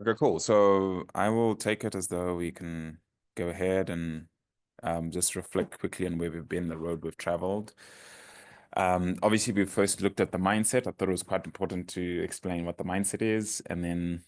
Okay, cool. So I will take it as though we can go ahead and just reflect quickly on where we've been, the road we've traveled. Obviously, we first looked at the mindset. I thought it was quite important to explain what the mindset is, and then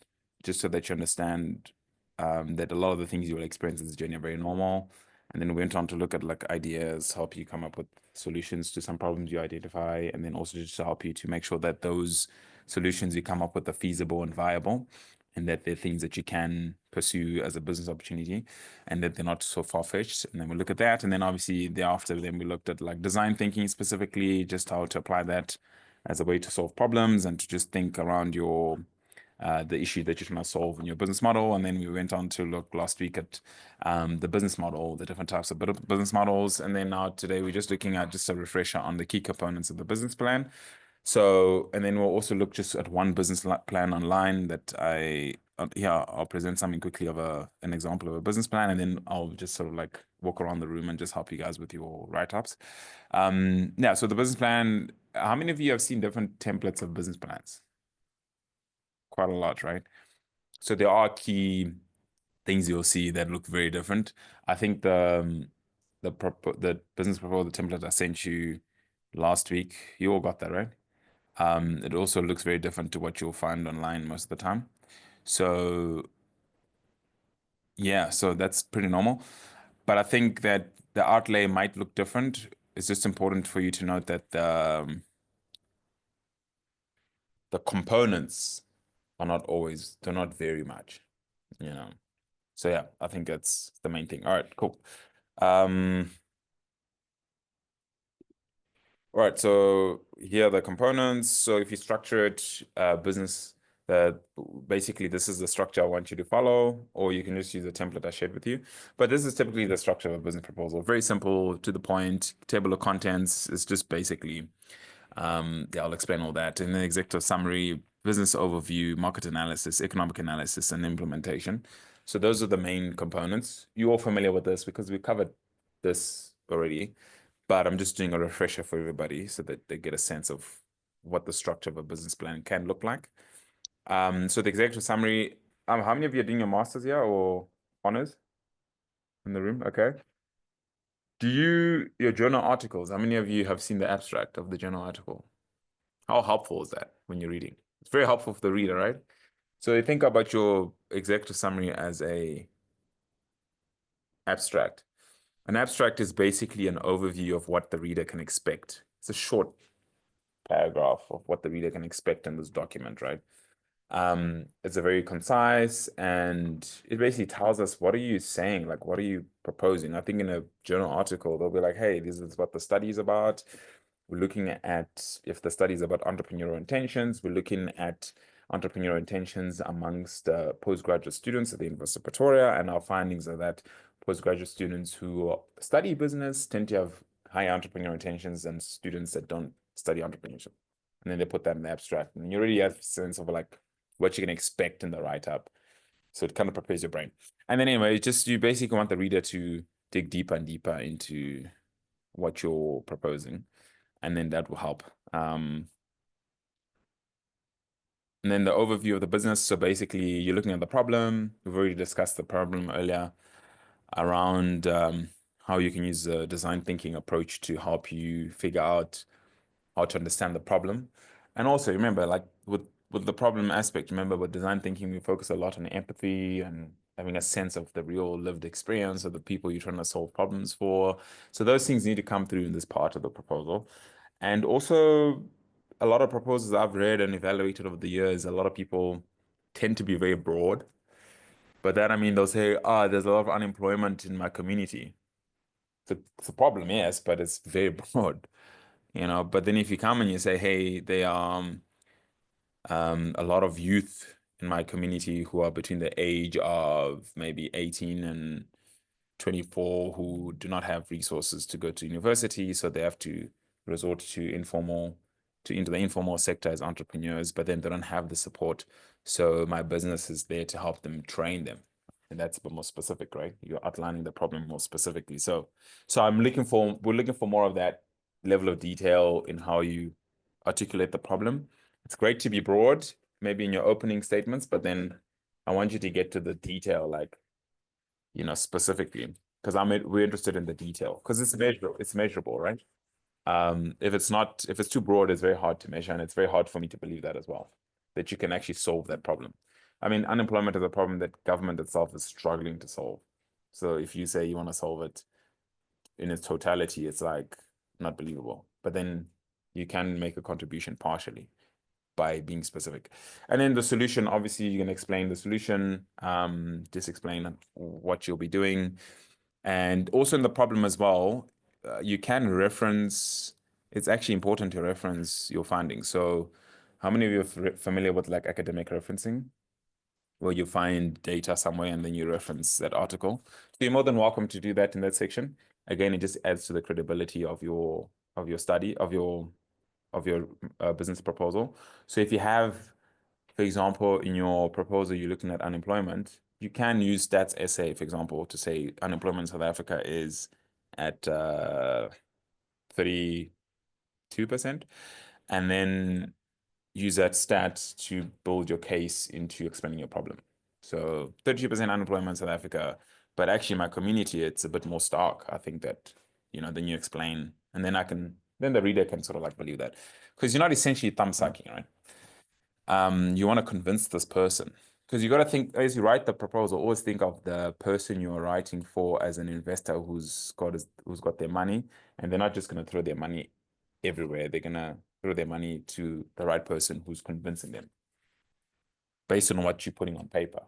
just so that you understand that a lot of the things you will experience in this journey are very normal. And then we went on to look at like ideas, help you come up with solutions to some problems you identify, and then also just to help you to make sure that those solutions you come up with are feasible and viable, and that they're things that you can pursue as a business opportunity, and that they're not so far-fetched. And then we look at that, and then obviously thereafter, then we looked at like design thinking specifically, just how to apply that as a way to solve problems and to just think around your the issue that you're trying to solve in your business model. And then we went on to look last week at the business model, the different types of business models. And then now today we're just looking at just a refresher on the key components of the business plan. So, and then we'll also look just at one business plan online that I'll present something quickly of an example of a business plan, and then I'll just sort of like walk around the room and just help you guys with your write-ups. Yeah, so the business plan, how many of you have seen different templates of business plans? Quite a lot, right? So there are key things you'll see that look very different. I think the business proposal template I sent you last week, you all got that, right? It also looks very different to what you'll find online most of the time. So yeah, so that's pretty normal. But I think that the outlay might look different. It's just important for you to note that the components are not always, they're not very much, you know. So yeah, I think that's the main thing. All right, cool. All right, so here are the components. So if you structure it, business, basically this is the structure I want you to follow, or you can just use the template I shared with you. But this is typically the structure of a business proposal. Very simple, to the point, table of contents. It's just basically, yeah, I'll explain all that. And then executive summary, business overview, market analysis, economic analysis, and implementation. So those are the main components. You're all familiar with this because we covered this already, but I'm just doing a refresher for everybody so that they get a sense of what the structure of a business plan can look like. So the executive summary, how many of you are doing your masters here or honors in the room? Okay. Your journal articles, how many of you have seen the abstract of the journal article? How helpful is that when you're reading? It's very helpful for the reader, right? So you think about your executive summary as a abstract. An abstract is basically an overview of what the reader can expect. It's a short paragraph of what the reader can expect in this document, right? It's a very concise, and it basically tells us, what are you saying? Like, what are you proposing? I think in a journal article, they'll be like, hey, this is what the study is about. We're looking at if the study is about entrepreneurial intentions. We're looking at entrepreneurial intentions amongst postgraduate students at the University of Pretoria, and our findings are that postgraduate students who study business tend to have high entrepreneurial intentions than students that don't study entrepreneurship. And then they put that in the abstract, and you already have a sense of like what you can expect in the write-up. So it kind of prepares your brain. And then anyway, just you basically want the reader to dig deeper and deeper into what you're proposing, and then that will help. And then the overview of the business. So basically, you're looking at the problem. We've already discussed the problem earlier around how you can use a design thinking approach to help you figure out how to understand the problem. And also remember, like with the problem aspect, remember with design thinking, we focus a lot on empathy and having a sense of the real lived experience of the people you're trying to solve problems for. So those things need to come through in this part of the proposal. And also, a lot of proposals I've read and evaluated over the years, a lot of people tend to be very broad. But then, I mean, they'll say, there's a lot of unemployment in my community. It's a problem, yes, but it's very broad, you know. But then if you come and you say, hey, they are a lot of youth in my community who are between the age of maybe 18 and 24 who do not have resources to go to university, so they have to resort to into the informal sector as entrepreneurs, but then they don't have the support. So my business is there to help them, train them. And that's a bit more specific, right? You're outlining the problem more specifically. So we're looking for more of that level of detail in how you articulate the problem. It's great to be broad, maybe in your opening statements, but then I want you to get to the detail, like, specifically, because we're interested in the detail because it's measurable, right? If it's too broad, it's very hard to measure, and it's very hard for me to believe that as well, that you can actually solve that problem. I mean, unemployment is a problem that government itself is struggling to solve. So if you say you want to solve it in its totality, it's like not believable. But then you can make a contribution partially by being specific. And then the solution, obviously, you can explain the solution, just explain what you'll be doing. And also in the problem as well, you can reference, it's actually important to reference your findings. So how many of you are familiar with like academic referencing, where you find data somewhere and then you reference that article? So you're more than welcome to do that in that section. Again, it just adds to the credibility of your study, of your business proposal. So if you have, for example, in your proposal, you're looking at unemployment, you can use Stats SA, for example, to say unemployment in South Africa is at 32%, and then use that stat to build your case into explaining your problem. So 32% unemployment in South Africa, but actually my community, it's a bit more stark. I think that, then you explain, and then the reader can sort of like believe that. Because you're not essentially thumb sucking, right? You want to convince this person. Because you got to think, as you write the proposal, always think of the person you're writing for as an investor who's got their money, and they're not just going to throw their money everywhere. They're going to throw their money to the right person who's convincing them based on what you're putting on paper.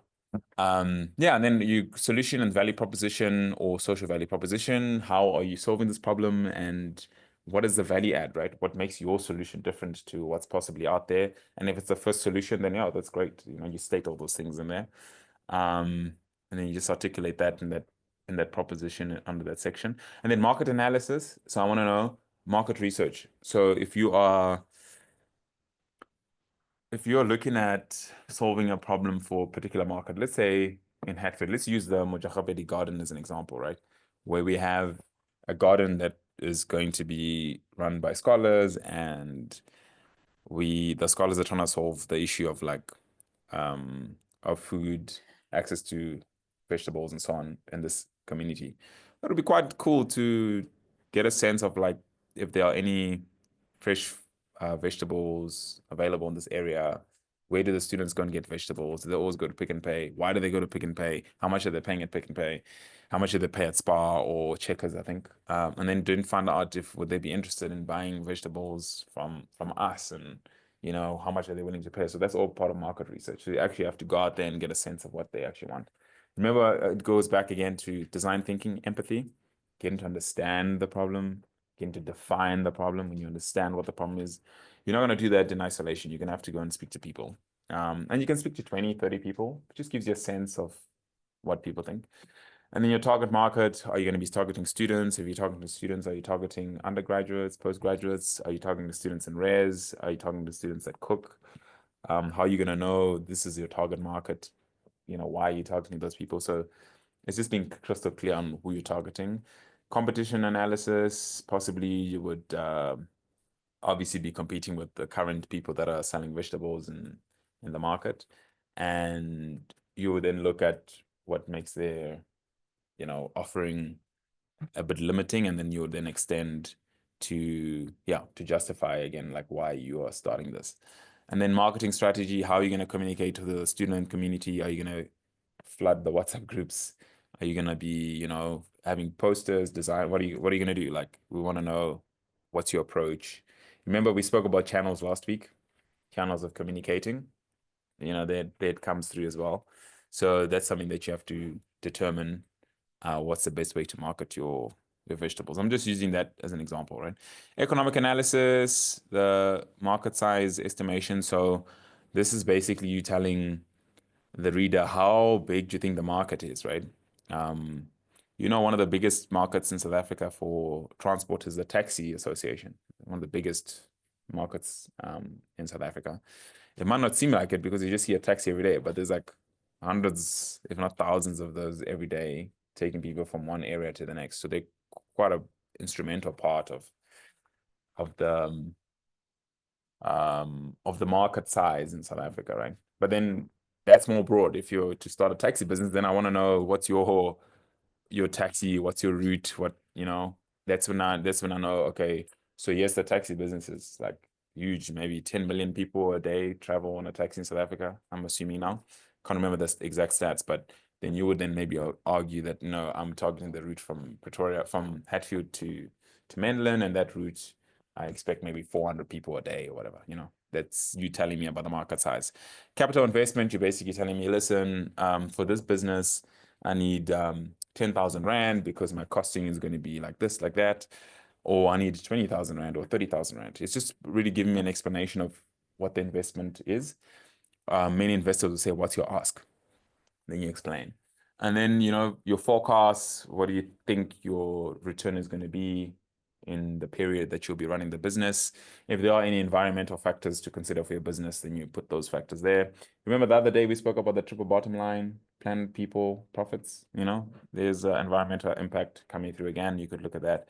Yeah, and then you solution and value proposition or social value proposition. How are you solving this problem, and what is the value add, right? What makes your solution different to what's possibly out there? And if it's the first solution, then yeah, that's great. You state all those things in there. And then you just articulate that in that proposition under that section. And then market analysis. So I want to know market research. So if you're looking at solving a problem for a particular market, let's say in Hatfield, let's use the Mojagabedi garden as an example, right? Where we have a garden that is going to be run by scholars, and the scholars are trying to solve the issue of like of food, access to vegetables and so on in this community. It would be quite cool to get a sense of like if there are any fresh vegetables available in this area. Where do the students go and get vegetables? Do they always go to Pick and Pay? Why do they go to Pick and Pay? How much are they paying at Pick and Pay? How much do they pay at Spar or Checkers, I think? And then didn't find out if would they be interested in buying vegetables from us, and how much are they willing to pay? So that's all part of market research. So you actually have to go out there and get a sense of what they actually want. Remember, it goes back again to design thinking, empathy, getting to understand the problem, getting to define the problem. When you understand what the problem is, you're not going to do that in isolation. You're going to have to go and speak to people. And you can speak to 20, 30 people. It just gives you a sense of what people think. And then your target market, are you going to be targeting students? If you're talking to students, are you targeting undergraduates, postgraduates? Are you talking to students in res? Are you talking to students that cook? How are you going to know this is your target market? Why are you targeting those people? So it's just being crystal clear on who you're targeting. Competition analysis, possibly you would obviously be competing with the current people that are selling vegetables in the market. And you would then look at what makes their offering a bit limiting, and then you would then extend to justify again like why you are starting this. And then marketing strategy, how are you going to communicate to the student community? Are you going to flood the WhatsApp groups? Are you going to be having posters, design? What are you going to do? Like, we want to know what's your approach. Remember, we spoke about channels last week, channels of communicating. That comes through as well. So that's something that you have to determine, what's the best way to market your vegetables. I'm just using that as an example, right? Economic analysis, the market size estimation. So this is basically you telling the reader how big do you think the market is, right? One of the biggest markets in South Africa for transport is the Taxi Association, one of the biggest markets in South Africa. It might not seem like it because you just see a taxi every day, but there's like hundreds, if not thousands of those every day, taking people from one area to the next. So they're quite a instrumental part of the market size in South Africa, right? But then that's more broad. If you're to start a taxi business, then I want to know what's your taxi, what's your route, what, that's when I know, okay, so yes, the taxi business is like huge, maybe 10 million people a day travel on a taxi in South Africa, I'm assuming now. Can't remember the exact stats, but then you would then maybe argue that no, I'm targeting the route from Pretoria, from Hatfield to Menlyn, and that route I expect maybe 400 people a day or whatever, That's you telling me about the market size. Capital investment, you're basically telling me, listen, for this business, I need 10,000 Rand because my costing is going to be like this, like that, or I need 20,000 Rand or 30,000 Rand. It's just really giving me an explanation of what the investment is. Many investors will say, what's your ask? Then you explain. And then, your forecasts, what do you think your return is going to be in the period that you'll be running the business? If there are any environmental factors to consider for your business, then you put those factors there. Remember the other day we spoke about the triple bottom line, planet, people, profits, there's environmental impact coming through again. You could look at that.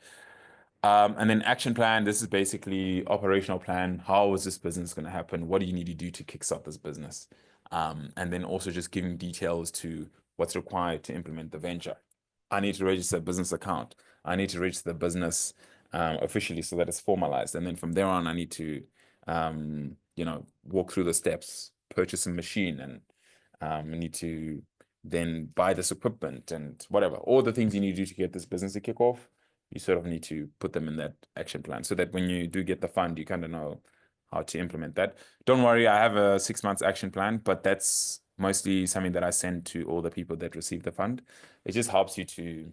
And then action plan, this is basically operational plan. How is this business going to happen? What do you need to do to kickstart this business? And then also just giving details to what's required to implement the venture. I need to register a business account. I need to register the business officially so that it's formalized. And then from there on, I need to, walk through the steps, purchase a machine, and I need to then buy this equipment and whatever. All the things you need to do to get this business to kick off, you sort of need to put them in that action plan so that when you do get the fund, you kind of know how to implement that. Don't worry, I have a 6 months action plan, but that's mostly something that I send to all the people that receive the fund. It just helps you to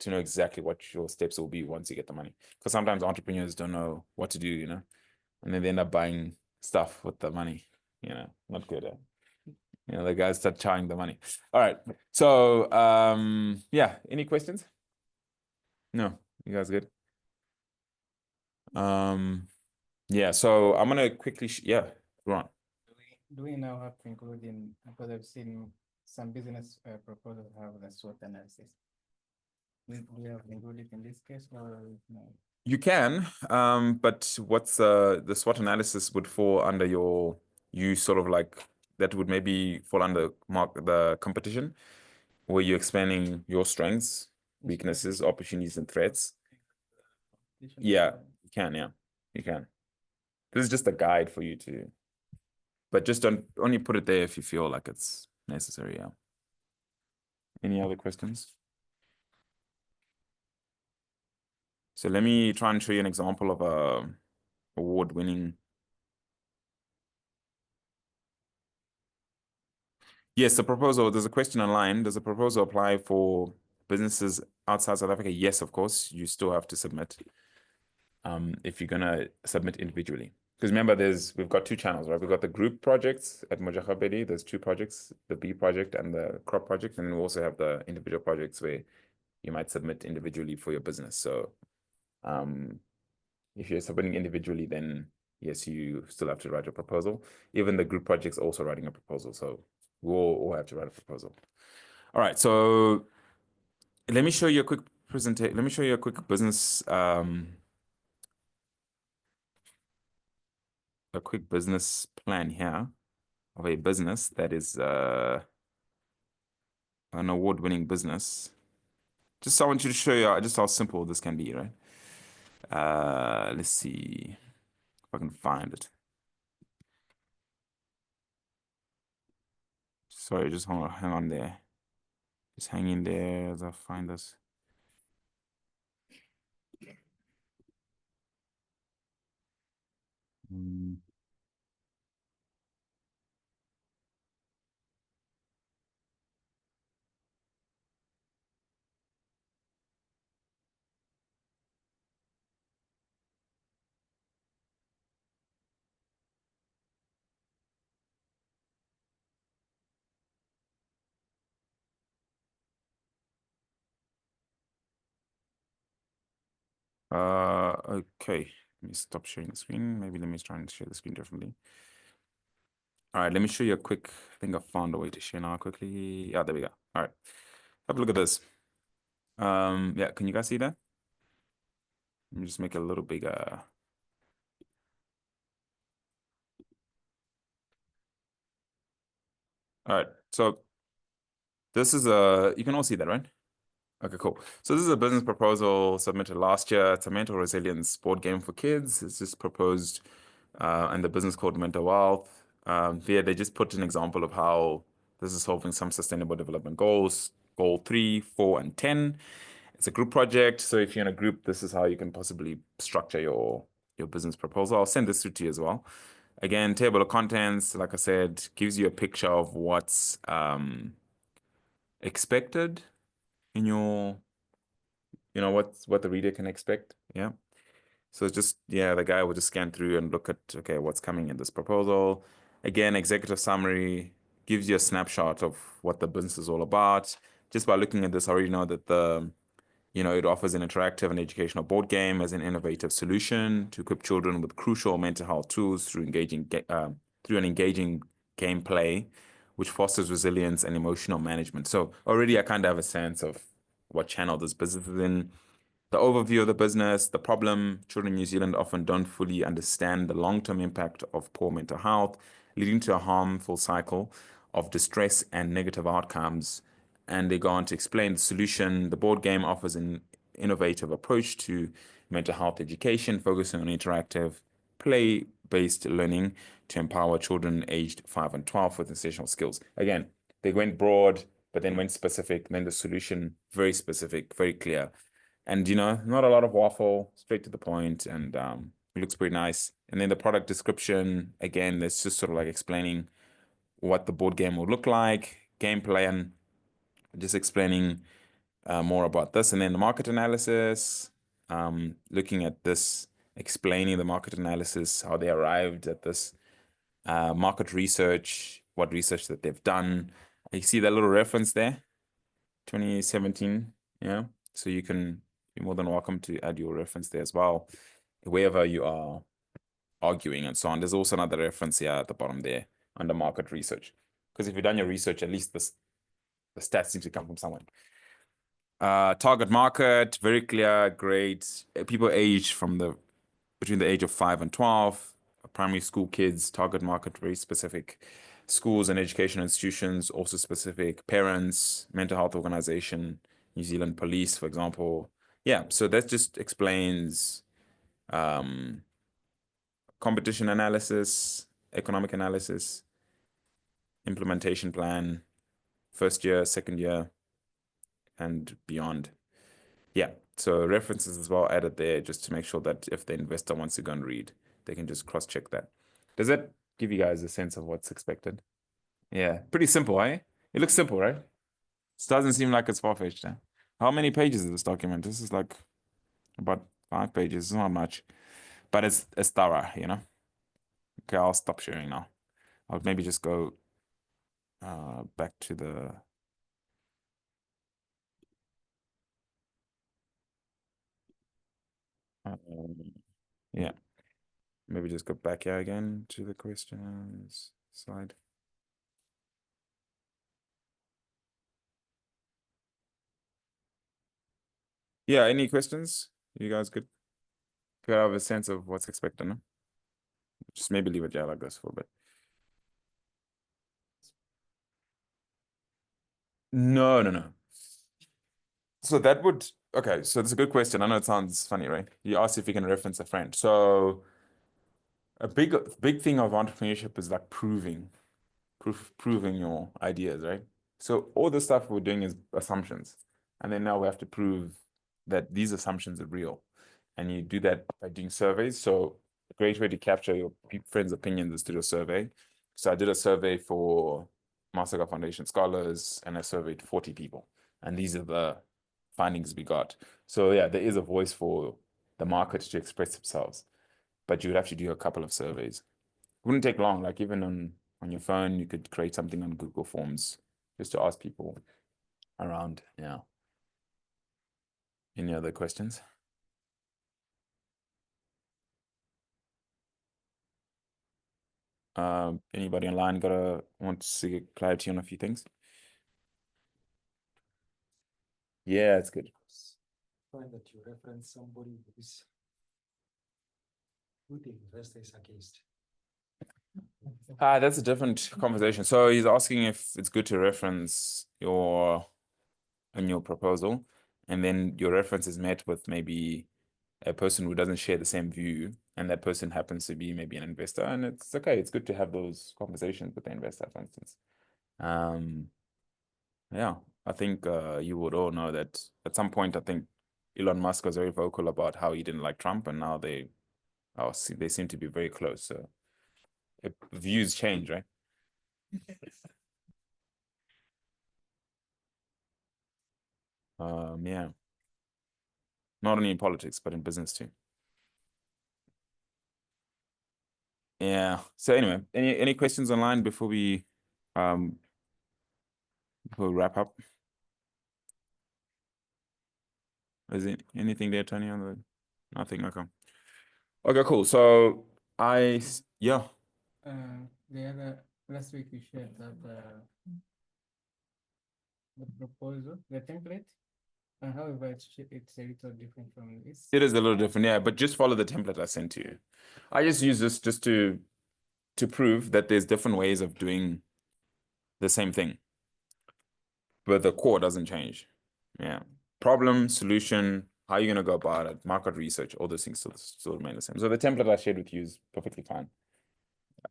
know exactly what your steps will be once you get the money. Because sometimes entrepreneurs don't know what to do, and then they end up buying stuff with the money, not good. The guys start charging the money. All right. So, yeah, any questions? No, you guys good? Um, yeah, so I'm gonna quickly, yeah, go on. Do we now have to include in, because I've seen some business proposals have the SWOT analysis. Do we have to include it in this case or no? You can, but what's the SWOT analysis would fall under you sort of like that would maybe fall under the competition, where you're explaining your strengths, weaknesses, opportunities, and threats. Yeah, you can, yeah, you can. This is just a guide for you to, but just don't only put it there if you feel like it's necessary. Yeah. Any other questions? So let me try and show you an example of a award-winning. Yes, the proposal, there's a question online. Does the proposal apply for businesses outside South Africa? Yes, of course. You still have to submit if you're gonna submit individually. Because remember, we've got two channels, right? We've got the group projects at Mojagabedi. There's two projects, the B project and the crop project. And then we also have the individual projects where you might submit individually for your business. So if you're submitting individually, then yes, you still have to write a proposal. Even the group project's also writing a proposal. So we'll all have to write a proposal. All right, so let me show you a quick presentation. Let me show you a quick business, plan here of a business that is an award-winning business. Just I want you to show you just how simple this can be, right? Let's see if I can find it. Sorry, just hang on there. Just hang in there as I find this. Okay. Let me stop sharing the screen. Maybe let me try and share the screen differently. All right, let me show you a quick, I think I found a way to share now quickly. Yeah, there we go. All right. Have a look at this. Yeah, can you guys see that? Let me just make it a little bigger. All right. So this is you can all see that, right? Okay, cool. So this is a business proposal submitted last year. It's a mental resilience board game for kids. It's just proposed, and the business called Mental Wealth. Here they just put an example of how this is solving some sustainable development goals, goal 3, 4, and 10. It's a group project. So if you're in a group, this is how you can possibly structure your business proposal. I'll send this through to you as well. Again, table of contents, like I said, gives you a picture of what's expected in your, what the reader can expect. Yeah. So it's just, yeah, the guy will just scan through and look at, okay, what's coming in this proposal. Again, executive summary gives you a snapshot of what the business is all about. Just by looking at this, I already know that it offers an interactive and educational board game as an innovative solution to equip children with crucial mental health tools through an engaging gameplay, which fosters resilience and emotional management. So already I kind of have a sense of what channel this business is in. The overview of the business, the problem: children in New Zealand often don't fully understand the long-term impact of poor mental health, leading to a harmful cycle of distress and negative outcomes. And they go on to explain the solution. The board game offers an innovative approach to mental health education, focusing on interactive, play-based learning to empower children aged 5 and 12 with essential skills. Again, they went broad, but then went specific. Then the solution, very specific, very clear. And not a lot of waffle, straight to the point, and it looks pretty nice. And then the product description, again, it's just sort of like explaining what the board game will look like, game plan, just explaining more about this. And then the market analysis, looking at this, explaining the market analysis, how they arrived at this, market research, what research that they've done. You see that little reference there, 2017, yeah. So you're more than welcome to add your reference there as well, wherever you are arguing and so on. There's also another reference here at the bottom there under market research, because if you've done your research, at least the stats need to come from somewhere. Target market, very clear, great. People aged between the age of 5 and 12, primary school kids, target market, very specific. Schools and educational institutions, also specific. Parents, mental health organization, New Zealand Police, for example. Yeah, so that just explains competition analysis, economic analysis, implementation plan, first year, second year, and beyond. Yeah, so references as well added there just to make sure that if the investor wants to go and read, they can just cross-check that. Does that give you guys a sense of what's expected? Yeah, pretty simple, eh? It looks simple, right? It doesn't seem like it's far-fetched. Eh? How many pages is this document? This is like about 5 pages. It's not much, but it's thorough, Okay, I'll stop sharing now. I'll maybe just go back to the yeah. Maybe just go back here again to the questions slide. Yeah, any questions? You guys could have a sense of what's expected, no? Just maybe leave it like this for a bit. No. So that would, okay, so that's a good question. I know it sounds funny, right? You asked if you can reference a friend. So a big thing of entrepreneurship is like proving your ideas, right? So all the stuff we're doing is assumptions. And then now we have to prove that these assumptions are real. And you do that by doing surveys. So a great way to capture your friends' opinions is to do a survey. So I did a survey for Masaka Foundation scholars, and I surveyed 40 people. And these are the findings we got. So yeah, there is a voice for the market to express themselves, but you would have to do a couple of surveys. It wouldn't take long. Like even on your phone, you could create something on Google Forms just to ask people around. Yeah. Any other questions? Anybody online want to get clarity on a few things? Yeah, it's good. Find that you reference somebody who's who the investor is against. That's a different conversation. So he's asking if it's good to reference your in your proposal, and then your reference is met with maybe a person who doesn't share the same view, and that person happens to be maybe an investor, and it's okay. It's good to have those conversations with the investor, for instance. Yeah, I think you would all know that at some point, I think Elon Musk was very vocal about how he didn't like Trump, and now they seem to be very close. So views change, right? Yeah. Not only in politics, but in business too. Yeah. So anyway, any questions online before we wrap up? Is it anything there, Tony? On the nothing. Okay. Okay, cool. So yeah. The other last week we shared that the proposal, the template, and however it's a little different from this. It is a little different, yeah, but just follow the template I sent to you. I just use this just to prove that there's different ways of doing the same thing, but the core doesn't change. Yeah. Problem, solution, how are you gonna go about it, market research, all those things still remain the same. So the template I shared with you is perfectly fine.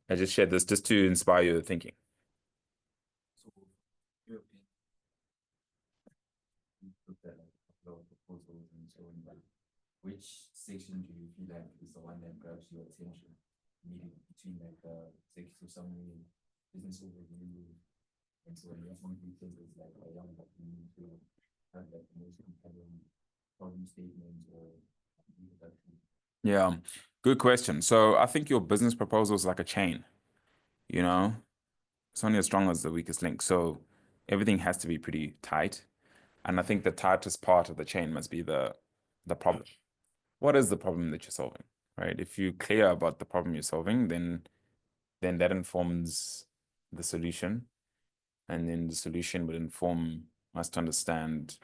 I just shared this just to inspire your thinking. So, your opinion. You looked at like a couple of proposals and so on, but which section do you feel like is the one that grabs your attention? Meeting between like the executive summary, business overview, and so on. One details is like a young that you need to have like the most compelling problem statement or introduction. Yeah, good question. So I think your business proposal is like a chain, you know, it's only as strong as the weakest link. So everything has to be pretty tight. And I think the tightest part of the chain must be the problem. What is the problem that you're solving, right? If you're clear about the problem you're solving, then that informs the solution. And then the solution would inform us to understand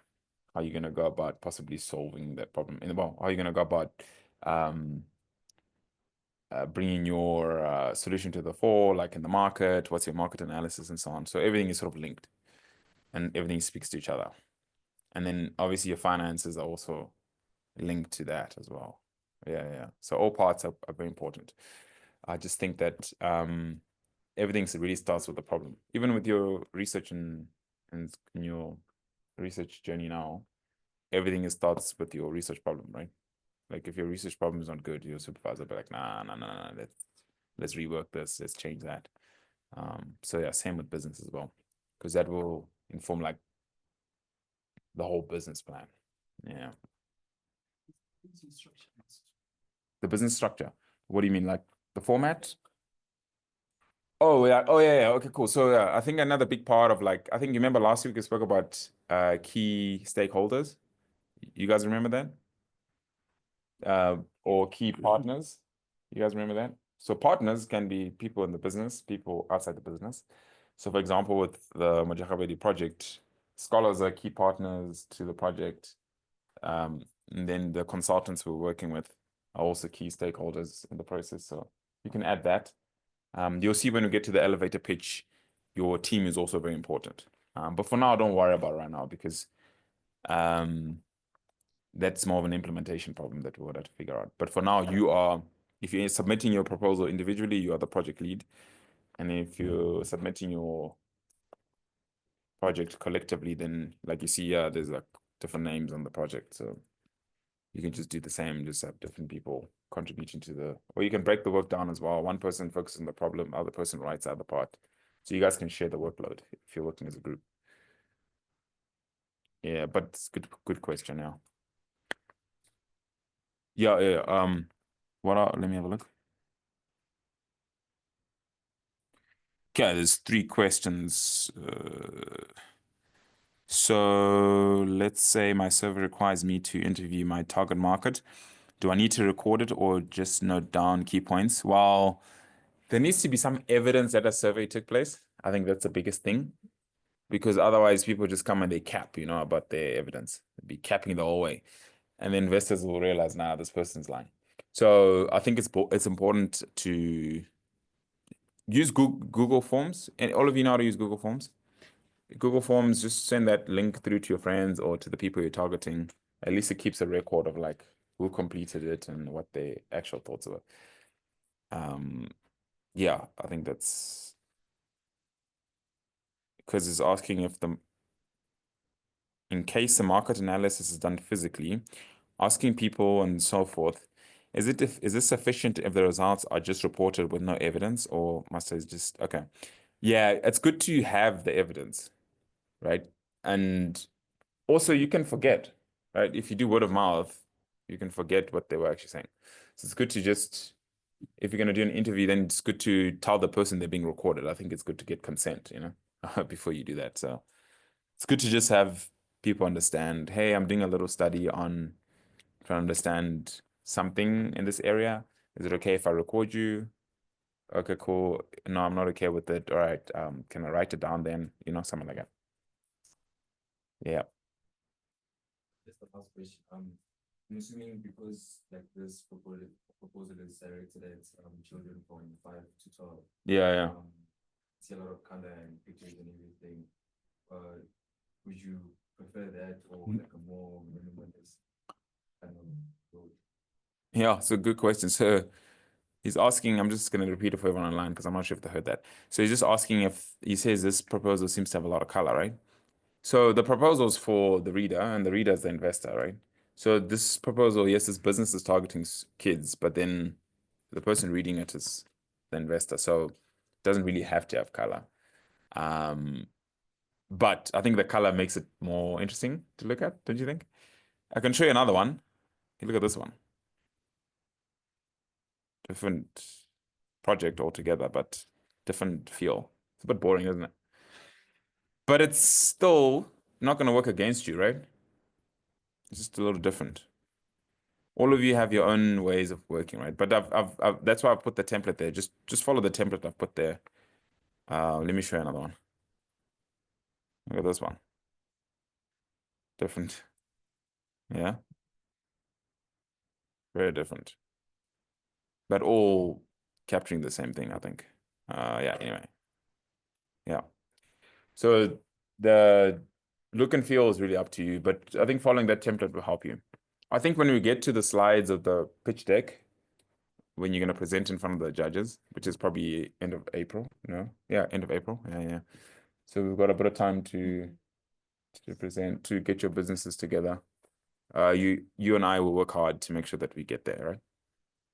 how you're going to go about possibly solving that problem. Well, how are you going to go about bringing your solution to the fore, like in the market, what's your market analysis and so on. So everything is sort of linked and everything speaks to each other. And then obviously your finances are also linked to that as well. Yeah. So all parts are very important. I just think that everything really starts with the problem. Even with your research and in your research journey now, everything starts with your research problem, right? Like if your research problem is not good, your supervisor will be like, nah, let's rework this, let's change that. So yeah, same with business as well, because that will inform like the whole business plan. Yeah. The business structure. What do you mean, like the format? Oh yeah. Okay, cool. So yeah, I think another big part of like, I think you remember last week we spoke about key stakeholders. You guys remember that? Or key partners. You guys remember that? So partners can be people in the business, people outside the business. So for example, with the Mojakabedi project, scholars are key partners to the project. And then the consultants we're working with are also key stakeholders in the process. So you can add that. You'll see when we get to the elevator pitch, your team is also very important. But for now, don't worry about it right now because that's more of an implementation problem that we would have to figure out. But for now, if you're submitting your proposal individually, you are the project lead. And if you're submitting your project collectively, then like you see, there's like different names on the project. So you can just do the same, just have different people contributing to or you can break the work down as well. One person focuses on the problem, other person writes the other part. So you guys can share the workload if you're working as a group. Yeah, but it's good question now. Yeah. Let me have a look. Okay, there's 3 questions. So let's say my survey requires me to interview my target market. Do I need to record it or just note down key points? Well, there needs to be some evidence that a survey took place. I think that's the biggest thing, because otherwise people just come and they cap, about their evidence. They'd be capping the whole way. And the investors will realize, nah, this person's lying. So I think it's important to use Google Forms, and all of you know how to use Google Forms. Google Forms, just send that link through to your friends or to the people you're targeting. At least it keeps a record of like who completed it and what their actual thoughts were. Yeah, I think that's because it's asking if in case the market analysis is done physically, asking people and so forth, is this sufficient if the results are just reported with no evidence, or must I just okay? Yeah, it's good to have the evidence, right? And also you can forget, right? If you do word of mouth, you can forget what they were actually saying. So it's good to just, if you're going to do an interview, then it's good to tell the person they're being recorded. I think it's good to get consent, before you do that. So it's good to just have people understand, hey, I'm doing a little study on trying to understand something in this area. Is it okay if I record you? Okay, cool. No, I'm not okay with it. All right. Can I write it down then? Something like that. Yeah. Just the last question. I'm assuming because like this proposal is directed at children from 5 to 12. Yeah. See a lot of color and pictures and everything. Would you prefer that or like a more minimalist kind of approach? Yeah, so good question. So he's asking, I'm just going to repeat it for everyone online because I'm not sure if they heard that. So he's just asking if he says this proposal seems to have a lot of color, right? So the proposal is for the reader, and the reader is the investor, right? So this proposal, yes, this business is targeting kids, but then the person reading it is the investor. So it doesn't really have to have color. But I think the color makes it more interesting to look at, don't you think? I can show you another one. Hey, look at this one. Different project altogether, but different feel. It's a bit boring, isn't it? But it's still not going to work against you, right? It's just a little different. All of you have your own ways of working, right? But I've that's why I put the template there. Just follow the template I've put there. Let me show you another one. Look at this one. Different. Yeah. Very different. But all capturing the same thing, I think. Yeah, anyway. Yeah. So the look and feel is really up to you, but I think following that template will help you. I think when we get to the slides of the pitch deck, when you're going to present in front of the judges, which is probably end of April, Yeah, end of April. Yeah. So we've got a bit of time to present, to get your businesses together. You and I will work hard to make sure that we get there, right?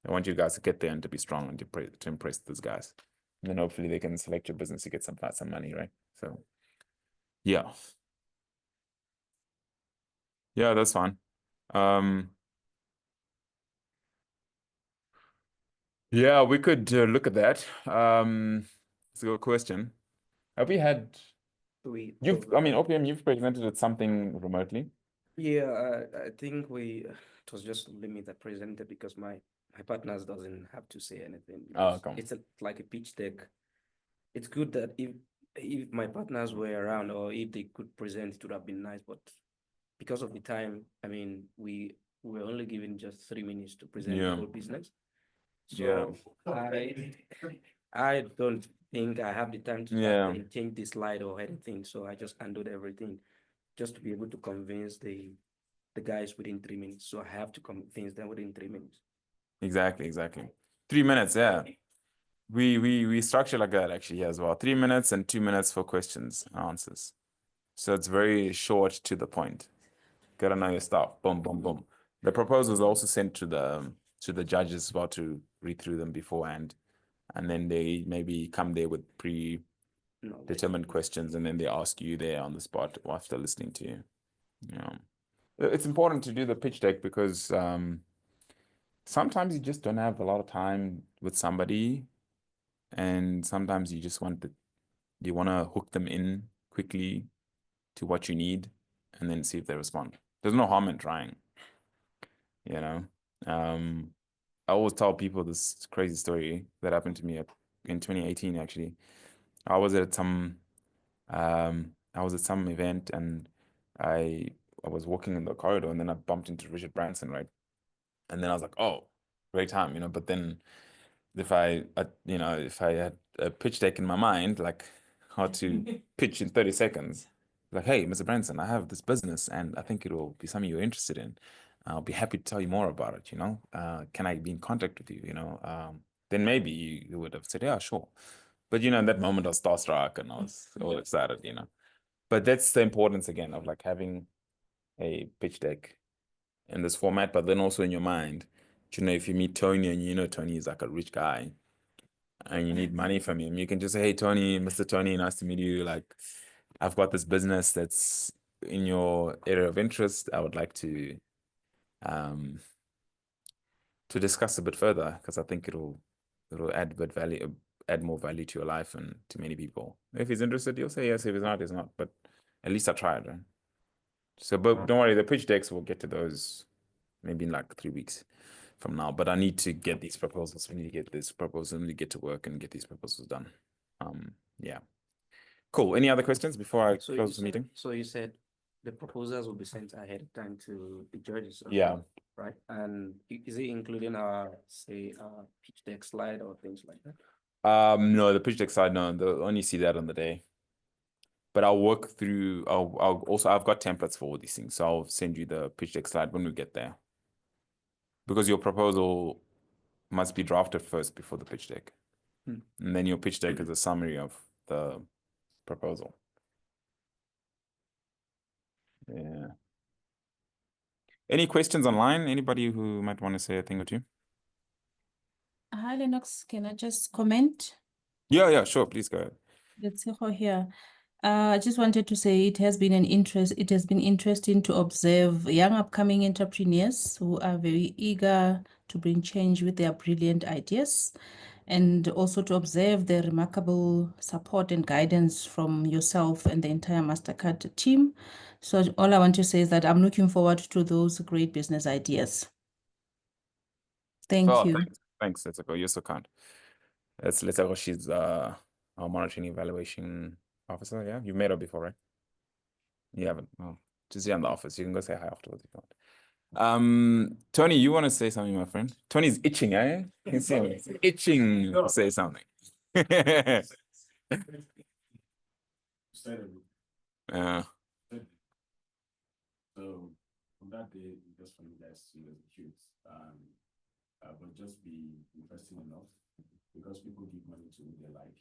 I want you guys to get there and to be strong and to impress those guys. And then hopefully they can select your business to get some money, right? So yeah. Yeah, that's fine. Yeah, we could look at that. It's a good question. Have we had OPM, you've presented at something remotely. Yeah, I think it was just me that presented because my partners doesn't have to say anything. Oh, because okay. It's like a pitch deck. It's good that if my partners were around or if they could present, it would have been nice. But because of the time, I mean, we were only given just 3 minutes to present Yeah. the whole business. Yeah. So I don't think I have the time to Yeah. start and change the slide or anything. So I just handled everything just to be able to convince the guys within 3 minutes. So I have to convince them within 3 minutes. Exactly. 3 minutes, yeah. We structure like that actually here as well. 3 minutes and 2 minutes for questions and answers. So it's very short to the point. Gotta know your stuff. Boom, boom, boom. The proposal is also sent to the judges as well to read through them beforehand. And then they maybe come there with predetermined questions, and then they ask you there on the spot after listening to you. Yeah. It's important to do the pitch deck because sometimes you just don't have a lot of time with somebody, and sometimes you just want to hook them in quickly to what you need and then see if they respond. There's no harm in trying, I always tell people this crazy story that happened to me in 2018 actually. I was at some event, and I was walking in the corridor, and then I bumped into Richard Branson, right? And then I was like, oh, great time, but then if I had a pitch deck in my mind, like how to pitch in 30 seconds, like, hey, Mr. Branson, I have this business and I think it will be something you're interested in. I'll be happy to tell you more about it, can I be in contact with you, then maybe you would have said, yeah, sure. But, in that moment I was starstruck and I was all excited, But that's the importance again of like having a pitch deck in this format, but then also in your mind, if you meet Tony and Tony is like a rich guy and you need money from him, you can just say, hey, Tony, Mr. Tony, nice to meet you. Like, I've got this business that's in your area of interest. I would like to discuss a bit further because I think it'll add good value, add more value to your life and to many people. If he's interested, he'll say yes. If he's not, he's not. But at least I tried, right? So, but don't worry, the pitch decks, we'll get to those maybe in like 3 weeks from now. But I need to get these proposals. We need to get this proposal. We need to get to work and get these proposals done. Yeah. Cool. Any other questions before I So you close the said, meeting? so you said the proposals will be sent ahead of time to the judges. Yeah. Right, and is it including say pitch deck slide or things like that? No, the pitch deck side, no, they'll only see that on the day. But I'll work through, I've got templates for all these things. So I'll send you the pitch deck slide when we get there. Because your proposal must be drafted first before the pitch deck. And then your pitch deck is a summary of the proposal. Yeah. Any questions online? Anybody who might want to say a thing or two? Hi, Lennox. Can I just comment? Yeah, sure. Please go ahead. Let's see here. I just wanted to say it has been interesting to observe young upcoming entrepreneurs who are very eager to bring change with their brilliant ideas, and also to observe the remarkable support and guidance from yourself and the entire Mastercard team. So all I want to say is that I'm looking forward to those great business ideas. Thank you. Thanks, Let's-Go. You're so kind. That's Let's-Go. She's our monitoring evaluation officer. Yeah, you've met her before, right? You haven't. Oh, just here in the office. You can go say hi afterwards if you want. Tony, you want to say something, my friend? Tony's itching, eh? You can see him. He's itching to say something. So from that day, just from you guys to the cute, but just be interesting enough because people give money to who they like,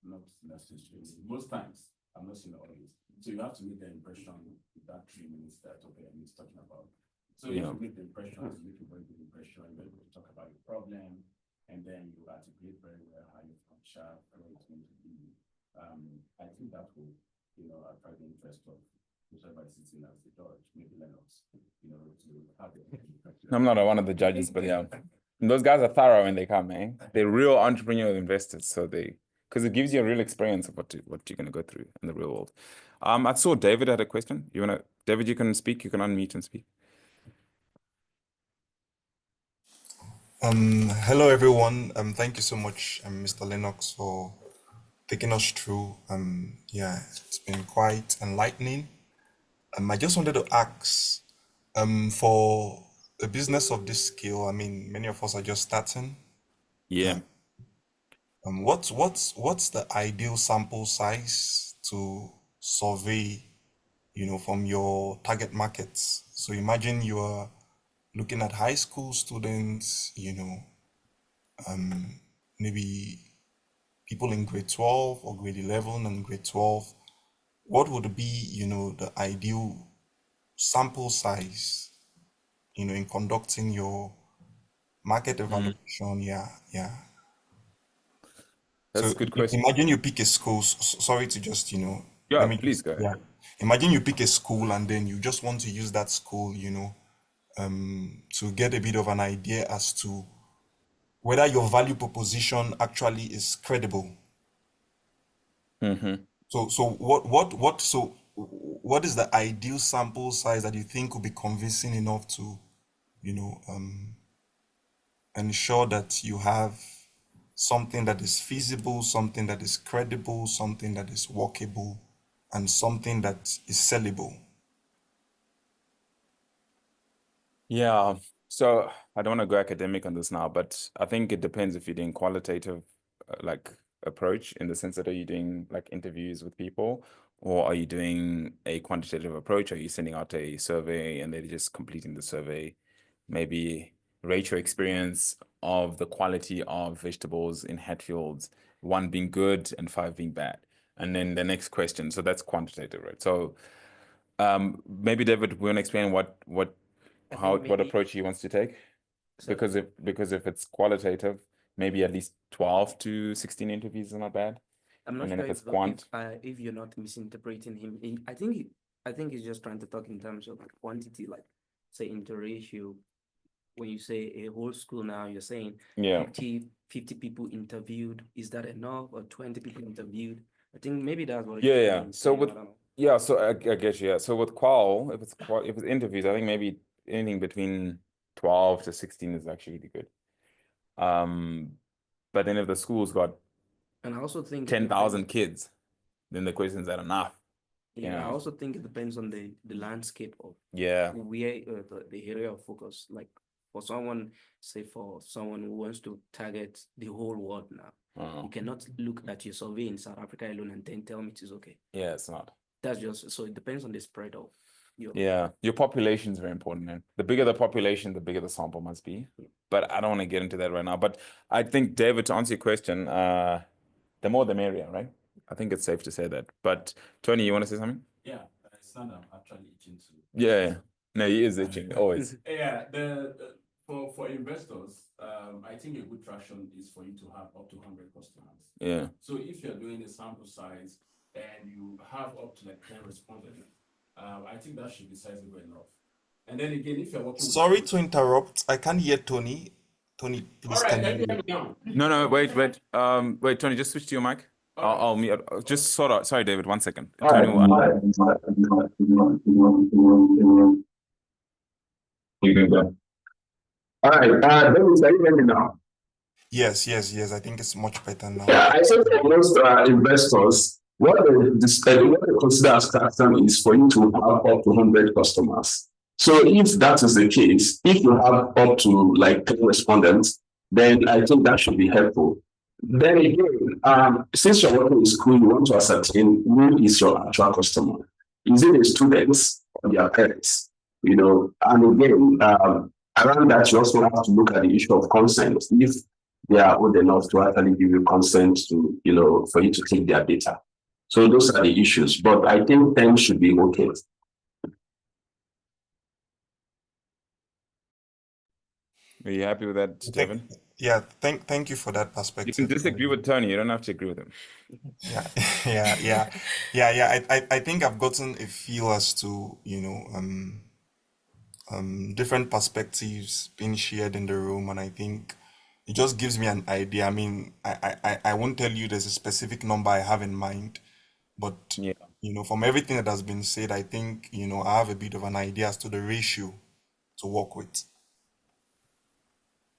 not necessarily. Most times, I'm not saying always. So you have to make the impression with that 3 minutes that OPM is talking about. So you have to make the impression, to make a very good impression, you're able to talk about your problem, and then you articulate very well how you function, how it's going to be. I think that will, attract the interest of whoever is sitting as the judge, maybe Lennox, to have it. I'm not one of the judges, but yeah. And those guys are thorough when they come, man. They're real entrepreneurial investors, so because it gives you a real experience of what you're going to go through in the real world. I saw David had a question. David, you can speak. You can unmute and speak. Hello everyone. Thank you so much, Mr. Lennox, for taking us through. Yeah, it's been quite enlightening. I just wanted to ask, for a business of this scale, I mean, many of us are just starting. Yeah. What's the ideal sample size to survey, from your target markets? So imagine you are looking at high school students, maybe people in grade 12 or grade 11 and grade 12. What would be, the ideal sample size, in conducting your market evaluation? Yeah. That's a good question. Imagine you pick a school. Sorry to just, Yeah, please go ahead. Yeah. Imagine you pick a school and then you just want to use that school, to get a bit of an idea as to whether your value proposition actually is credible. So what is the ideal sample size that you think will be convincing enough to, ensure that you have something that is feasible, something that is credible, something that is workable, and something that is sellable? Yeah. So I don't want to go academic on this now, but I think it depends if you're doing qualitative like approach in the sense that are you doing like interviews with people, or are you doing a quantitative approach? Are you sending out a survey and they're just completing the survey? Maybe rate your experience of the quality of vegetables in Hatfields, 1 being good and 5 being bad. And then the next question, so that's quantitative, right? So maybe David, we want to explain what I how think what maybe- approach he wants to take, So- because if it's qualitative, maybe at least 12 to 16 interviews is not bad. I'm not And then sure if it's if, quant, if you're not misinterpreting him. I think he's just trying to talk in terms of like quantity, like say interratio. When you say a whole school now, you're saying yeah, 50 people interviewed. Is that enough? Or 20 people interviewed? I think maybe that's what Yeah, he's yeah. trying to So say, with- I don't know. yeah. So I get you. Yeah. So with qual, if it's interviews, I think maybe anything between 12 to 16 is actually really good. But then if the school's got And I also think it 10,000 depends- kids, then the questions are enough. Yeah, I yeah. also think it depends on the landscape of Yeah. where the area of focus. Like for someone who wants to target the whole world now, Uh, you cannot look at your survey in South Africa alone and then tell me it is okay. yeah, it's not. That's just so it depends on the spread of your Yeah, your population is very important, man. The bigger the population, the bigger the sample must be. But I don't want to get into that right now. But I think, David, to answer your question, the more the merrier, right? I think it's safe to say that. But Tony, you want to say something? Yeah, it's not I'm actually itching to. Yeah. No, he is itching, always. Yeah, for investors, I think a good traction is for you to have up to 100 customers. Yeah. So if you're doing a sample size and you have up to like 10 respondents, I think that should be sizable enough. And then again, if you're working with Sorry to interrupt. I can't hear Tony. Tony, please all right, can let me you? have it down. No, wait. Wait, Tony, just switch to your mic. I'll mute. Just sort of. Sorry, David, 1 second. Tony will All right, David, are you hearing me now? Yes. I think it's much better now. Yeah, I said for most investors, what they consider as traction is for you to have up to 100 customers. So if that is the case, if you have up to like 10 respondents, then I think that should be helpful. Then again, since you're working in school, you want to ascertain who is your actual customer. Is it the students or their parents? You know, and again, around that, you also have to look at the issue of consent. If they are old enough to actually give you consent to, you know, for you to take their data. So those are the issues, but I think 10 should be okay. Are you happy with that, Devin? Yeah, thank you for that You perspective. can disagree with Tony. You don't have to agree with him. Yeah. I think I've gotten a feel as to, you know, different perspectives being shared in the room, and I think it just gives me an idea. I mean, I won't tell you there's a specific number I have in mind, but Yeah. you know, from everything that has been said, I think, you know, I have a bit of an idea as to the ratio to work with.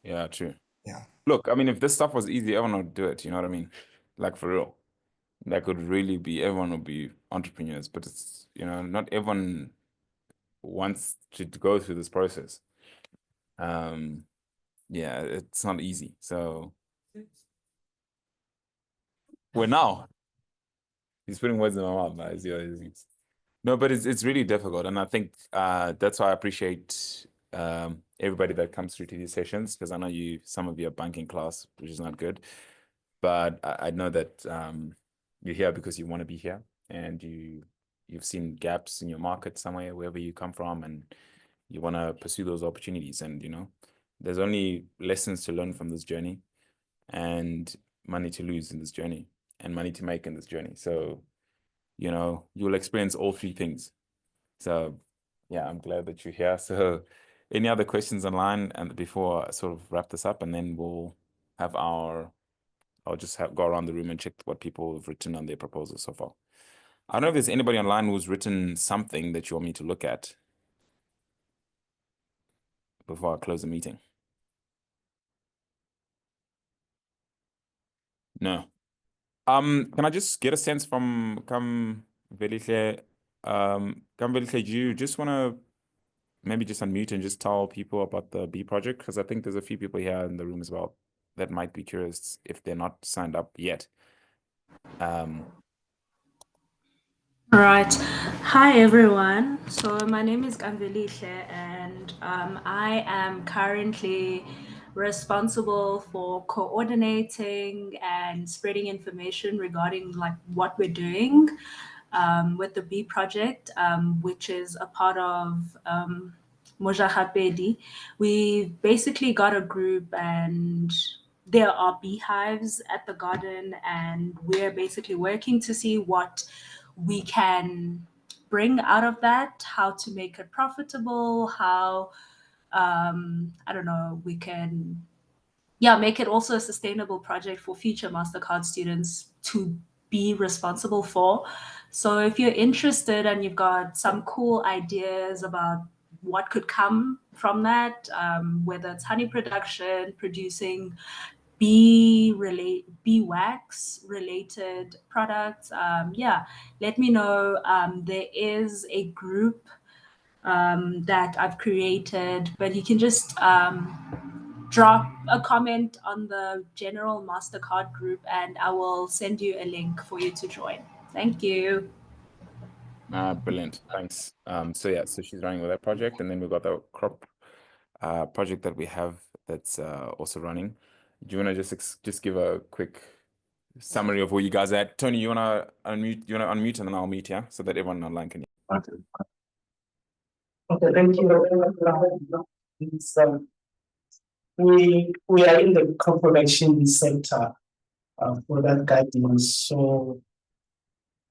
Yeah, true. Yeah. Look, I mean, if this stuff was easy, everyone would do it. You know what I mean? Like for real. That could really be, everyone would be entrepreneurs, but it's, you know, not everyone wants to go through this process. Yeah, it's not easy. So we're now. He's putting words in my mouth, man. No, but it's really difficult, and I think that's why I appreciate everybody that comes through to these sessions, because I know some of you are banking class, which is not good, but I know that you're here because you want to be here, and you've seen gaps in your market somewhere, wherever you come from, and you want to pursue those opportunities. And you know, there's only lessons to learn from this journey, and money to lose in this journey, and money to make in this journey. So you know, you'll experience all 3 things. So yeah, I'm glad that you're here. So any other questions online, and before I sort of wrap this up, and then we'll have I'll just go around the room and check what people have written on their proposals so far. I don't know if there's anybody online who's written something that you want me to look at before I close the meeting. No. Can I just get a sense from Velihle, do you just want to maybe just unmute and just tell people about the B project? Because I think there's a few people here in the room as well that might be curious if they're not signed up yet. All right. Hi, everyone. So my name is Kamvelishe, and I am currently responsible for coordinating and spreading information regarding like what we're doing with the B project, which is a part of Mojahapedi. We basically got a group, and there are beehives at the garden, and we're basically working to see what we can bring out of that, how to make it profitable, how I don't know, we can make it also a sustainable project for future MasterCard students to be responsible for. So if you're interested and you've got some cool ideas about what could come from that, whether it's honey production, producing beeswax related products, let me know. There is a group that I've created, but you can just drop a comment on the general MasterCard group and I will send you a link for you to join. Thank you. Brilliant, thanks. So she's running with that project, and then we've got the crop project that we have that's also running. Do you want to just give a quick summary of where you guys are at? Tony, you want to unmute? You want to unmute, and then I'll mute, yeah, so that everyone online can hear. Okay, thank you. We are in the crop production sector for that guidance. So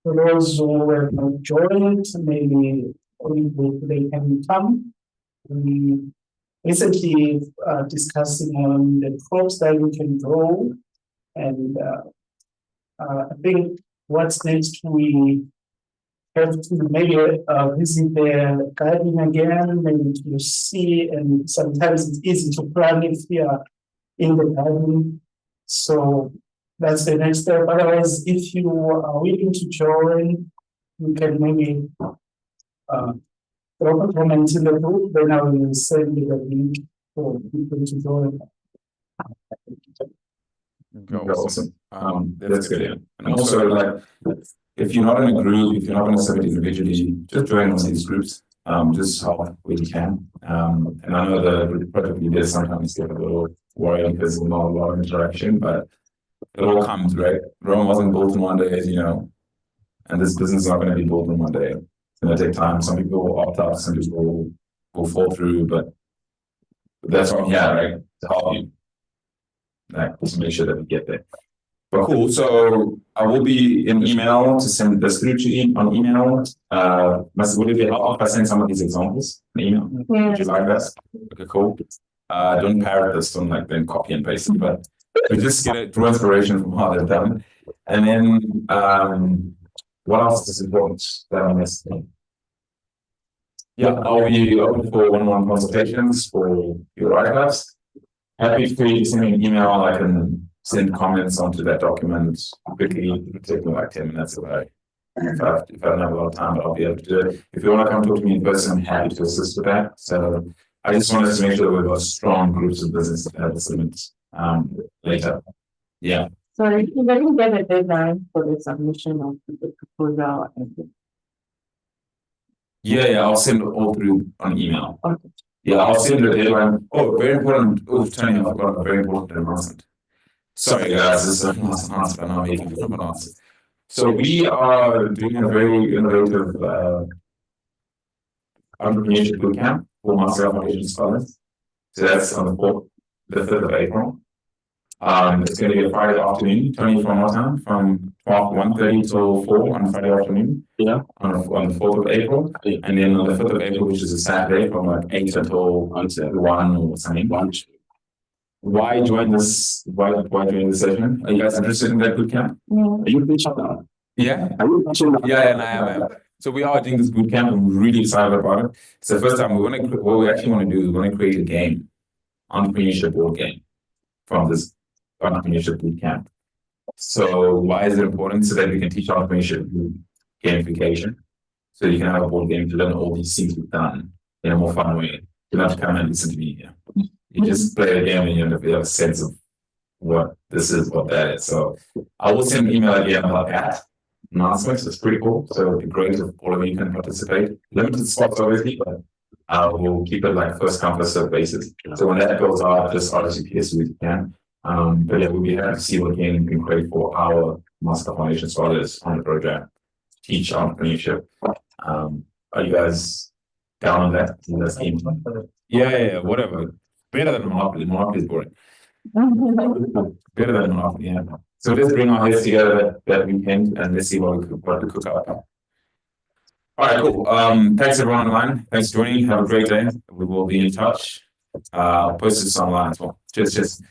for those who have not joined, maybe they can come. We recently discussing on the crops that we can grow, and I think what's next, we have to maybe visit the garden again, maybe to see, and sometimes it's easy to plan if we are in the garden. So that's the next step. Otherwise, if you are willing to join, you can maybe drop a comment in the group, then I will send you the link for people to join. Awesome. That's good. And also, like, if you're not in a group, if you're not going to submit individually, just join one of these groups. Just help where you can. And I know the group project leaders sometimes get a little worried because there's not a lot of interaction, but it all comes, right? Rome wasn't built in one day, as you know, and this business is not going to be built in one day. It's going to take time. Some people will opt out, some people will fall through, but that's why I'm here, right? To help you. Like, to make sure that we get there. But cool. So I will be in email to send this through to you on email. Would it be helpful if I send some of these examples in email? Would you like that? Okay, cool. Don't parrot this, don't like then copy and paste it, but we just get it, draw inspiration from how they've done. And then what else is important that I missed? Yeah, I'll be open for one-on-one consultations for your write-ups. Happy for you to send me an email. I can send comments onto that document quickly. It'll take me like 10 minutes if I don't have a lot of time, but I'll be able to do it. If you want to come talk to me in person, I'm happy to assist with that. So I just wanted to make sure that we've got strong groups of business that submit later. Yeah. So if you didn't get a deadline for the submission of the proposal. Yeah, I'll send it all through on email. Okay. Yeah, I'll send you a deadline. Oh, very important. Oh, Tony, I've got a very important announcement. Sorry, guys, this is an announcement, but I'm making an announcement. So we are doing a very innovative entrepreneurship bootcamp for Master Foundation Scholars. So that's on the 5th of April. It's going to be a Friday afternoon, 24 time, from 1:30 till 4 on Friday afternoon. Yeah. On the 4th of April. Yeah. And then on the 5th of April, which is a Saturday, from like 8 until 1 or something. Why join this? Why join this session? Are you guys interested in that bootcamp? Are you pitching now? Yeah. Are you pitching now? Yeah, I am. So we are doing this bootcamp. I'm really excited about it. It's the first time what we actually want to do is we're going to create a game, entrepreneurship board game, from this entrepreneurship bootcamp. So why is it important? So that we can teach entrepreneurship gamification. So you can have a board game to learn all these things we've done in a more fun way. You don't have to come and listen to me here. You just play the game and you have a sense of what this is, what that is. So I will send an email again about that announcements. It's pretty cool. So it'd be great if all of you can participate. Limited spots obviously, but we'll keep it like first come first served basis. So when that goes out, just RSVP if you can. But yeah, we'll be happy to see what game you can create for our Master Foundation scholars on the project. Teach entrepreneurship. Are you guys down on that? That's game. Yeah, whatever. Better than Monopoly. Monopoly is boring. Better than Monopoly, yeah. So let's bring our heads together that weekend and let's see what we cook up. All right, cool. Thanks everyone online. Thanks for joining. Have a great day. We will be in touch. I'll post this online as well. Cheers.